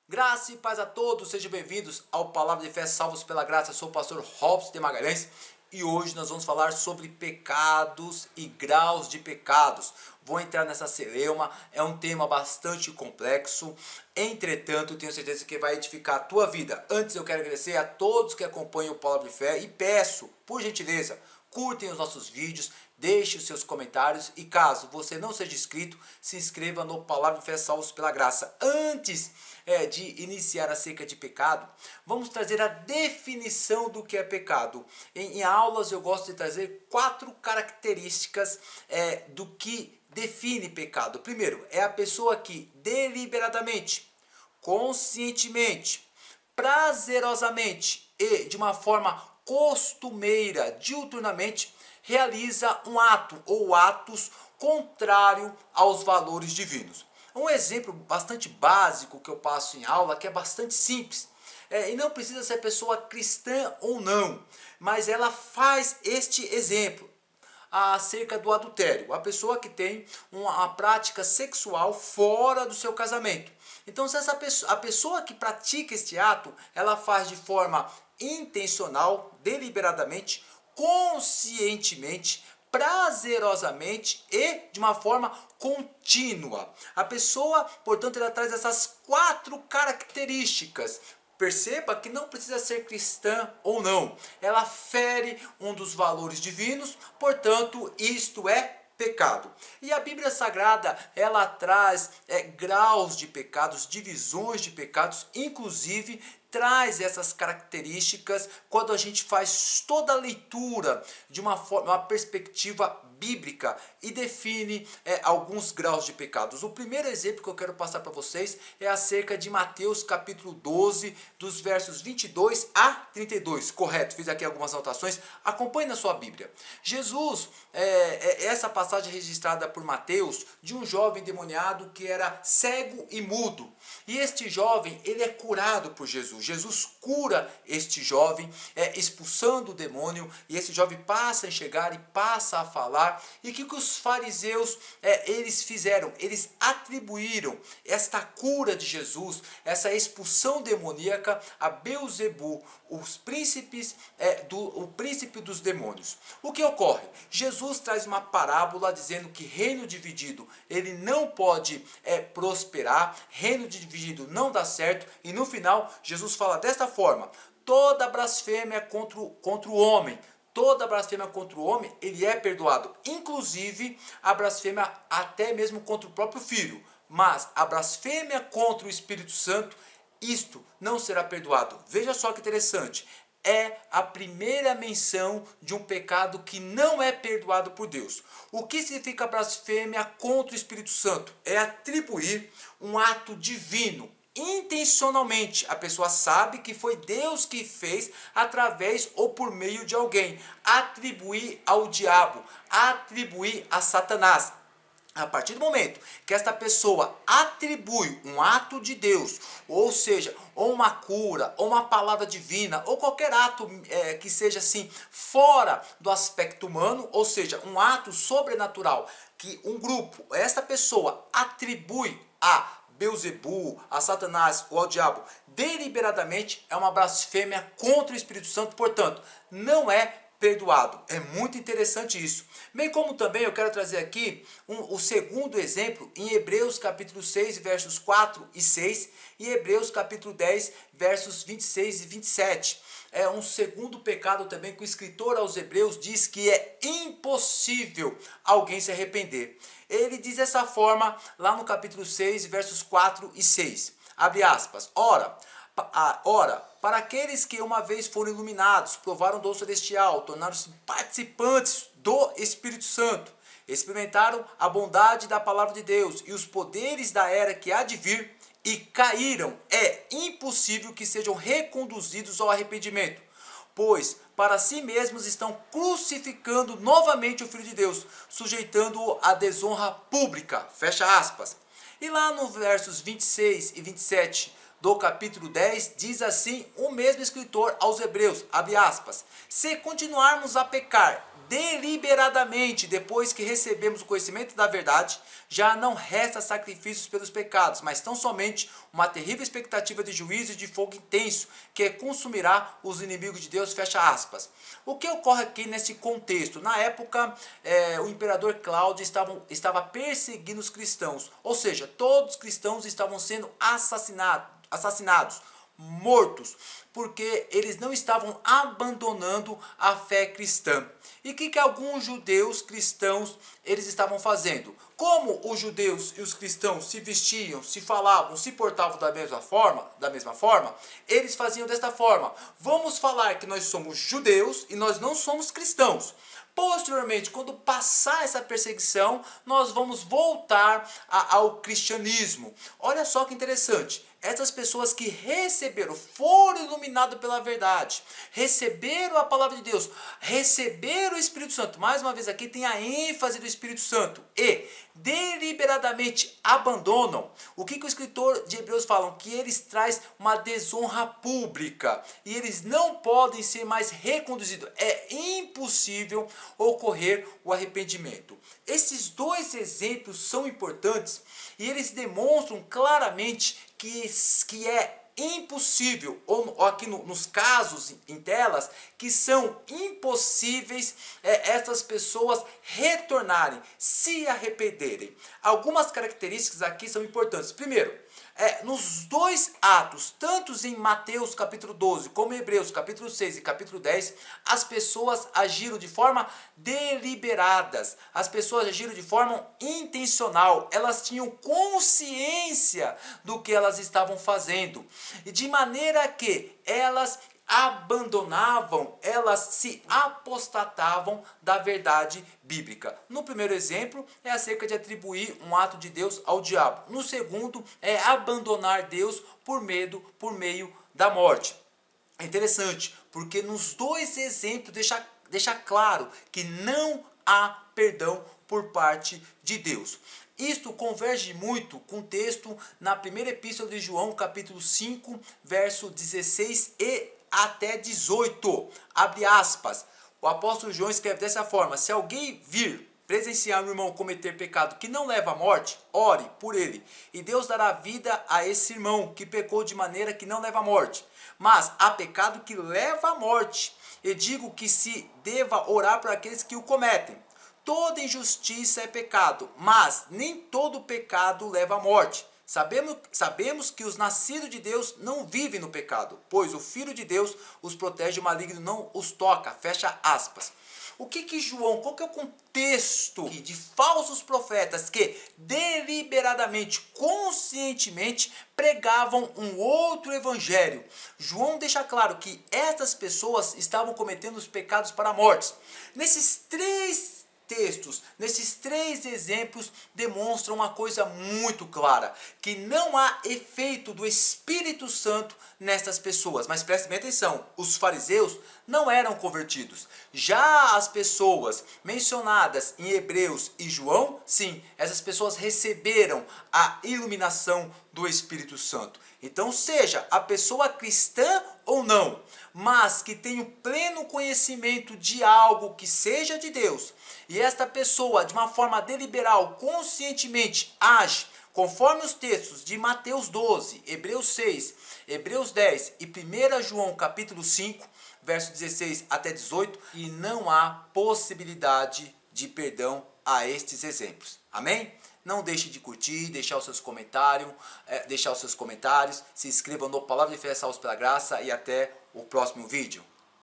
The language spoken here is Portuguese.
Graça e paz a todos, sejam bem-vindos ao Palavra de Fé Salvos pela Graça. Eu sou o pastor Robson de Magalhães e hoje nós vamos falar sobre pecados e graus de pecados. Vou entrar nessa celeuma, é um tema bastante complexo, entretanto tenho certeza que vai edificar a tua vida. Antes eu quero agradecer a todos que acompanham o Palavra de Fé e peço, por gentileza, curtem os nossos vídeos, deixe os seus comentários e caso você não seja inscrito, se inscreva no Palavra de Fé Salvos pela Graça. Antes de iniciar acerca de pecado, vamos trazer a definição do que é pecado. Em aulas eu gosto de trazer 4 características do que define pecado. Primeiro, é a pessoa que deliberadamente, conscientemente, prazerosamente e de uma forma costumeira, diuturnamente, realiza um ato ou atos contrário aos valores divinos. Um exemplo bastante básico que eu passo em aula, que é bastante simples, e não precisa ser pessoa cristã ou não, mas ela faz este exemplo acerca do adultério, a pessoa que tem uma prática sexual fora do seu casamento. Então, se a pessoa que pratica este ato, ela faz de forma intencional, deliberadamente, conscientemente, prazerosamente e de uma forma contínua. A pessoa, portanto, ela traz essas 4 características. Perceba que não precisa ser cristã ou não. Ela fere um dos valores divinos, portanto, isto é pecado. E a Bíblia Sagrada, ela traz graus de pecados, divisões de pecados, inclusive traz essas características quando a gente faz toda a leitura de uma perspectiva bíblica e define alguns graus de pecados. O primeiro exemplo que eu quero passar para vocês é acerca de Mateus capítulo 12, dos versos 22 a 32. Correto, fiz aqui algumas anotações. Acompanhe na sua Bíblia. Jesus, essa passagem registrada por Mateus, de um jovem endemoniado que era cego e mudo. E este jovem, ele é curado por Jesus. Jesus cura este jovem, expulsando o demônio, e esse jovem passa a enxergar e passa a falar. E o que os fariseus eles fizeram? Eles atribuíram esta cura de Jesus, essa expulsão demoníaca, a Beelzebu, o príncipe dos demônios. O que ocorre? Jesus traz uma parábola dizendo que reino dividido ele não pode prosperar, reino dividido não dá certo, e no final Jesus fala desta forma: toda blasfêmia contra o homem, toda blasfêmia contra o homem, ele é perdoado, inclusive a blasfêmia até mesmo contra o próprio filho, mas a blasfêmia contra o Espírito Santo, isto não será perdoado. Veja só que interessante, é a primeira menção de um pecado que não é perdoado por Deus. O que significa blasfêmia contra o Espírito Santo? É atribuir um ato divino, intencionalmente. A pessoa sabe que foi Deus que fez através ou por meio de alguém. Atribuir ao diabo, atribuir a Satanás. A partir do momento que esta pessoa atribui um ato de Deus, ou seja, ou uma cura, ou uma palavra divina, ou qualquer ato que seja assim, fora do aspecto humano, ou seja, um ato sobrenatural, que um grupo, esta pessoa atribui a Beelzebu, a Satanás ou ao diabo, deliberadamente, é uma blasfêmia contra o Espírito Santo, portanto, não é perdoado. É muito interessante isso. Bem como também eu quero trazer aqui o segundo exemplo em Hebreus capítulo 6, versos 4 e 6 e Hebreus capítulo 10, versos 26 e 27. É um segundo pecado também que o escritor aos Hebreus diz que é impossível alguém se arrepender. Ele diz dessa forma lá no capítulo 6, versos 4 e 6. Abre aspas. Ora, para aqueles que uma vez foram iluminados, provaram o dom celestial, tornaram-se participantes do Espírito Santo, experimentaram a bondade da palavra de Deus e os poderes da era que há de vir e caíram, é impossível que sejam reconduzidos ao arrependimento, pois para si mesmos estão crucificando novamente o Filho de Deus, sujeitando-o à desonra pública. Fecha aspas. E lá no versos 26 e 27 do capítulo 10, diz assim o mesmo escritor aos Hebreus, abre aspas, se continuarmos a pecar deliberadamente, depois que recebemos o conhecimento da verdade, já não resta sacrifícios pelos pecados, mas tão somente uma terrível expectativa de juízo e de fogo intenso, que consumirá os inimigos de Deus, fecha aspas. O que ocorre aqui nesse contexto? Na época, o imperador Cláudio estava perseguindo os cristãos, ou seja, todos os cristãos estavam sendo assassinados, mortos, porque eles não estavam abandonando a fé cristã. E o que alguns judeus cristãos eles estavam fazendo? Como os judeus e os cristãos se vestiam, se falavam, se portavam da mesma forma, eles faziam desta forma: vamos falar que nós somos judeus e nós não somos cristãos. Posteriormente, quando passar essa perseguição, nós vamos voltar ao cristianismo. Olha só que interessante. Essas pessoas que foram iluminadas pela verdade, receberam a palavra de Deus, receberam o Espírito Santo. Mais uma vez aqui tem a ênfase do Espírito Santo. E deliberadamente abandonam. O que o escritor de Hebreus fala? Que eles trazem uma desonra pública. E eles não podem ser mais reconduzidos. É impossível ocorrer o arrependimento. Esses dois exemplos são importantes e eles demonstram claramente que é impossível, ou aqui nos casos em telas, que são impossíveis essas pessoas retornarem, se arrependerem. Algumas características aqui são importantes. Primeiro, nos dois atos, tanto em Mateus capítulo 12, como em Hebreus capítulo 6 e capítulo 10, as pessoas agiram de forma deliberadas, as pessoas agiram de forma intencional, elas tinham consciência do que elas estavam fazendo, e de maneira que elas abandonavam, elas se apostatavam da verdade bíblica. No primeiro exemplo é acerca de atribuir um ato de Deus ao diabo. No segundo é abandonar Deus por meio da morte. É interessante, porque nos dois exemplos deixa claro que não há perdão por parte de Deus. Isto converge muito com o texto na primeira epístola de João, capítulo 5, verso 16 e até 18, abre aspas. O apóstolo João escreve dessa forma: se alguém vir presenciar um irmão cometer pecado que não leva à morte, ore por ele, e Deus dará vida a esse irmão que pecou de maneira que não leva à morte. Mas há pecado que leva à morte, e digo que se deva orar por aqueles que o cometem. Toda injustiça é pecado, mas nem todo pecado leva à morte. Sabemos que os nascidos de Deus não vivem no pecado, pois o Filho de Deus os protege, o maligno não os toca, fecha aspas. Qual que é o contexto de falsos profetas que deliberadamente, conscientemente pregavam um outro evangelho? João deixa claro que estas pessoas estavam cometendo os pecados para a morte. Nesses três exemplos demonstram uma coisa muito clara, que não há efeito do Espírito Santo nestas pessoas. Mas prestem bem atenção, os fariseus não eram convertidos. Já as pessoas mencionadas em Hebreus e João, sim, essas pessoas receberam a iluminação do Espírito Santo. Então, seja a pessoa cristã ou não, mas que tenha o pleno conhecimento de algo que seja de Deus, e esta pessoa, de uma forma deliberal, conscientemente, age conforme os textos de Mateus 12, Hebreus 6, Hebreus 10 e 1 João capítulo 5, verso 16 até 18, e não há possibilidade de perdão a estes exemplos. Amém? Não deixe de curtir, deixar os seus comentários, se inscreva no Palavra de Fé Salvos pela Graça e até o próximo vídeo.